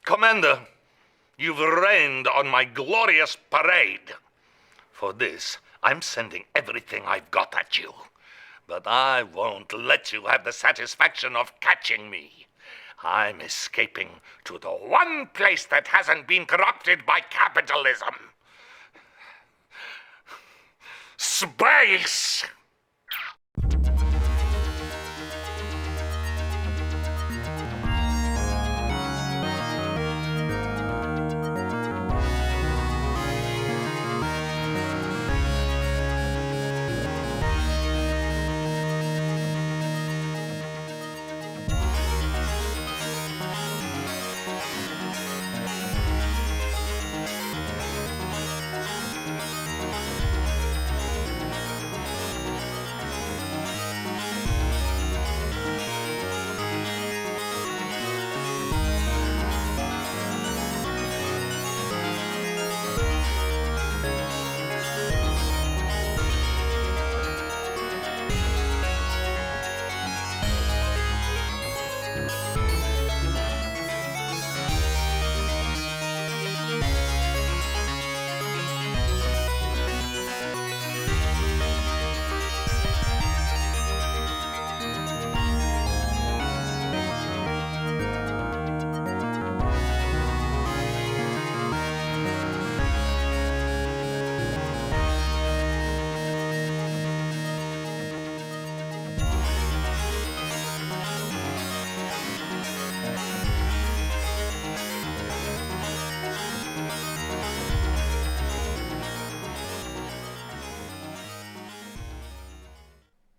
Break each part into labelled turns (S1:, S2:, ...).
S1: Commander, you've rained on my glorious parade. For this, I'm sending everything I've got at you. But I won't let you have the satisfaction of catching me. I'm escaping to the one place that hasn't been corrupted by capitalism. Space!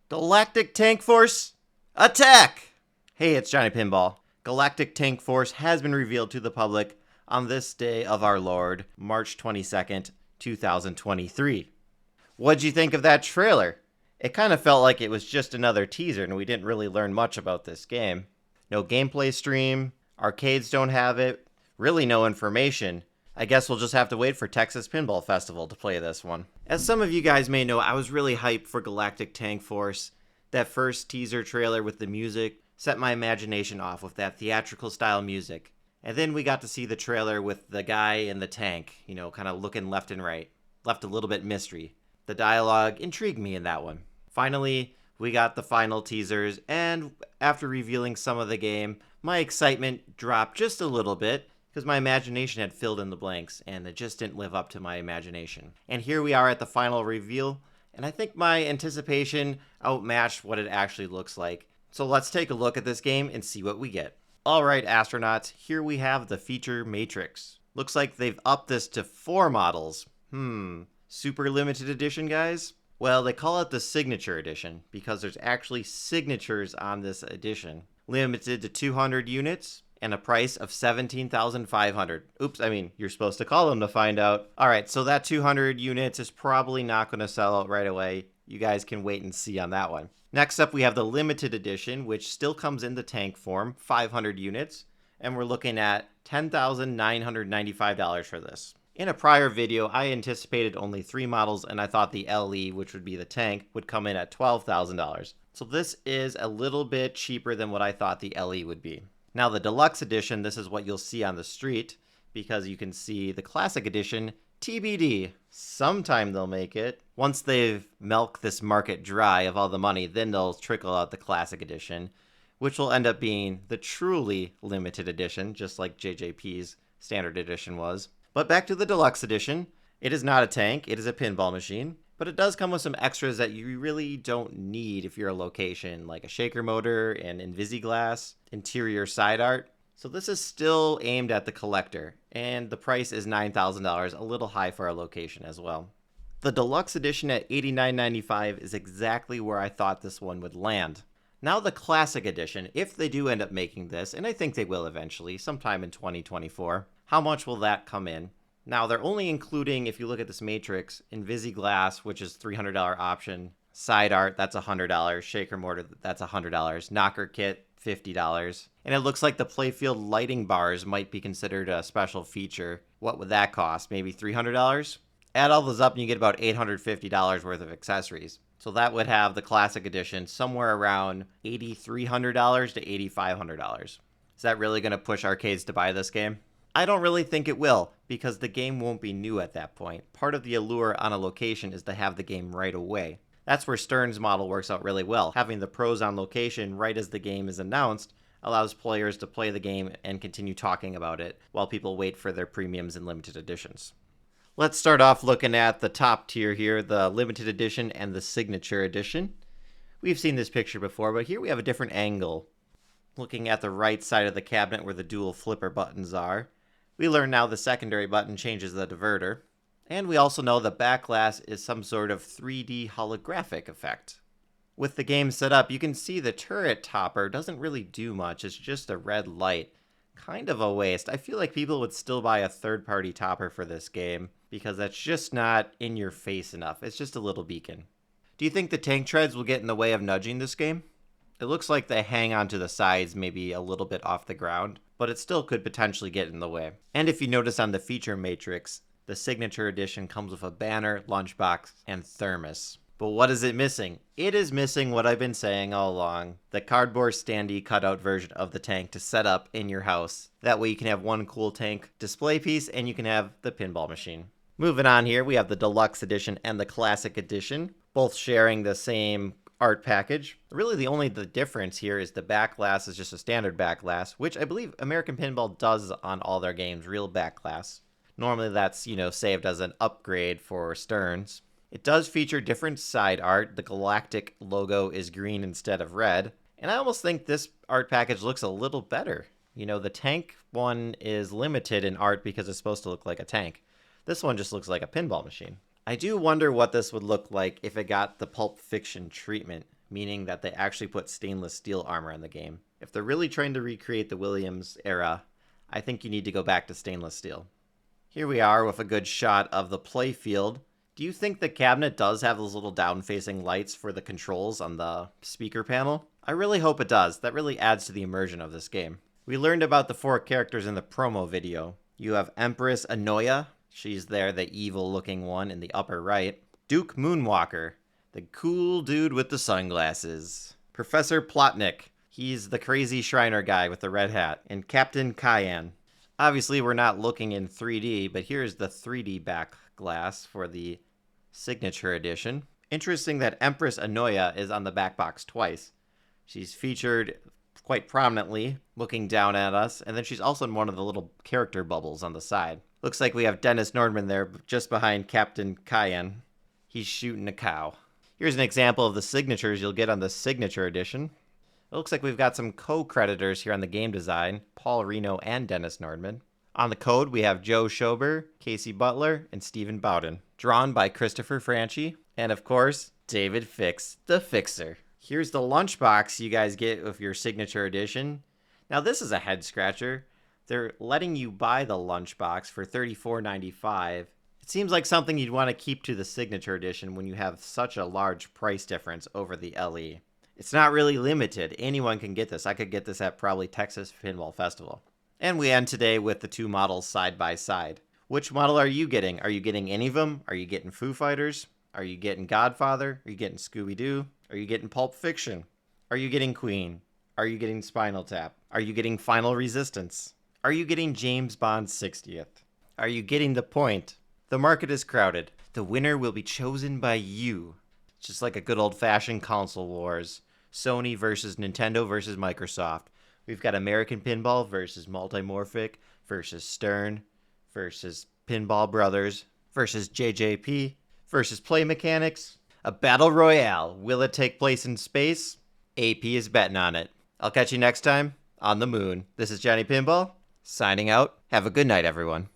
S2: Galactic Tank Force, attack! Hey, it's Johnny Pinball. Galactic Tank Force has been revealed to the public on this day of our Lord, March 22nd, 2023. What'd you think of that trailer? It kind of felt like it was just another teaser and we didn't really learn much about this game. No gameplay stream, arcades don't have it, really no information. I guess we'll just have to wait for Texas Pinball Festival to play this one. As some of you guys may know, I was really hyped for Galactic Tank Force. That first teaser trailer with the music set my imagination off with that theatrical style music. And then we got to see the trailer with the guy in the tank, kind of looking left and right. Left a little bit mystery. The dialogue intrigued me in that one. Finally, we got the final teasers, and after revealing some of the game, my excitement dropped just a little bit, because my imagination had filled in the blanks, and it just didn't live up to my imagination. And here we are at the final reveal, and I think my anticipation outmatched what it actually looks like. So let's take a look at this game and see what we get. Alright, astronauts, here we have the feature matrix. Looks like they've upped this to 4 models. Super limited edition, guys? Well, they call it the signature edition, because there's actually signatures on this edition. Limited to 200 units. And a price of $17,500. Oops, you're supposed to call them to find out. Alright, so that 200 units is probably not going to sell out right away. You guys can wait and see on that one. Next up, we have the limited edition, which still comes in the tank form, 500 units. And we're looking at $10,995 for this. In a prior video, I anticipated only 3 models, and I thought the LE, which would be the tank, would come in at $12,000. So this is a little bit cheaper than what I thought the LE would be. Now the deluxe edition, this is what you'll see on the street, because you can see the classic edition, TBD. Sometime they'll make it. Once they've milked this market dry of all the money, then they'll trickle out the classic edition, which will end up being the truly limited edition, just like JJP's standard edition was. But back to the deluxe edition. It is not a tank, it is a pinball machine. But it does come with some extras that you really don't need if you're a location, like a shaker motor and Invisiglass, interior side art. So this is still aimed at the collector, and the price is $9,000, a little high for a location as well. The deluxe edition at $89.95 is exactly where I thought this one would land. Now the classic edition, if they do end up making this, and I think they will eventually, sometime in 2024, how much will that come in? Now, they're only including, if you look at this matrix, Invisiglass, which is $300 option, side art, that's $100, shaker mortar, that's $100, knocker kit, $50. And it looks like the playfield lighting bars might be considered a special feature. What would that cost? Maybe $300? Add all those up and you get about $850 worth of accessories. So that would have the classic edition somewhere around $8,300 to $8,500. Is that really going to push arcades to buy this game? I don't really think it will, because the game won't be new at that point. Part of the allure on a location is to have the game right away. That's where Stern's model works out really well. Having the pros on location right as the game is announced allows players to play the game and continue talking about it while people wait for their premiums and limited editions. Let's start off looking at the top tier here, the limited edition and the signature edition. We've seen this picture before, but here we have a different angle. Looking at the right side of the cabinet where the dual flipper buttons are, we learn now the secondary button changes the diverter. And we also know the back glass is some sort of 3D holographic effect. With the game set up, you can see the turret topper doesn't really do much. It's just a red light. Kind of a waste. I feel like people would still buy a third-party topper for this game because that's just not in your face enough. It's just a little beacon. Do you think the tank treads will get in the way of nudging this game? It looks like they hang onto the sides maybe a little bit off the ground, but it still could potentially get in the way. And if you notice on the feature matrix, the signature edition comes with a banner, lunchbox, and thermos. But what is it missing? It is missing what I've been saying all along, the cardboard standee cutout version of the tank to set up in your house. That way you can have one cool tank display piece and you can have the pinball machine. Moving on here, we have the deluxe edition and the classic edition, both sharing the same art package. Really the only difference here is the back glass is just a standard back glass, which I believe American Pinball does on all their games, real back glass. Normally that's, saved as an upgrade for Stearns. It does feature different side art. The Galactic logo is green instead of red. And I almost think this art package looks a little better. The tank one is limited in art because it's supposed to look like a tank. This one just looks like a pinball machine. I do wonder what this would look like if it got the Pulp Fiction treatment, meaning that they actually put stainless steel armor in the game. If they're really trying to recreate the Williams era, I think you need to go back to stainless steel. Here we are with a good shot of the play field. Do you think the cabinet does have those little down-facing lights for the controls on the speaker panel? I really hope it does. That really adds to the immersion of this game. We learned about the 4 characters in the promo video. You have Empress Anoya. She's there, the evil-looking one in the upper right. Duke Moonwalker, the cool dude with the sunglasses. Professor Plotnik. He's the crazy Shriner guy with the red hat. And Captain Cayenne. Obviously, we're not looking in 3D, but here's the 3D back glass for the signature edition. Interesting that Empress Anoya is on the back box twice. She's featured quite prominently, looking down at us, and then she's also in one of the little character bubbles on the side. Looks like we have Dennis Nordman there, just behind Captain Cayenne. He's shooting a cow. Here's an example of the signatures you'll get on the signature edition. It looks like we've got some co-creditors here on the game design, Paul Reno and Dennis Nordman. On the code, we have Joe Schober, Casey Butler, and Stephen Bowden. Drawn by Christopher Franchi, and of course, David Fix, the Fixer. Here's the lunchbox you guys get with your signature edition. Now this is a head scratcher. They're letting you buy the lunchbox for $34.95. It seems like something you'd want to keep to the signature edition when you have such a large price difference over the LE. It's not really limited. Anyone can get this. I could get this at probably Texas Pinball Festival. And we end today with the 2 models side by side. Which model are you getting? Are you getting any of them? Are you getting Foo Fighters? Are you getting Godfather? Are you getting Scooby-Doo? Are you getting Pulp Fiction? Are you getting Queen? Are you getting Spinal Tap? Are you getting Final Resistance? Are you getting James Bond's 60th? Are you getting the point? The market is crowded. The winner will be chosen by you. It's just like a good old-fashioned console wars. Sony versus Nintendo versus Microsoft. We've got American Pinball versus Multimorphic versus Stern versus Pinball Brothers versus JJP versus Play Mechanics. A battle royale. Will it take place in space? AP is betting on it. I'll catch you next time on the moon. This is Johnny Pinball, signing out. Have a good night, everyone.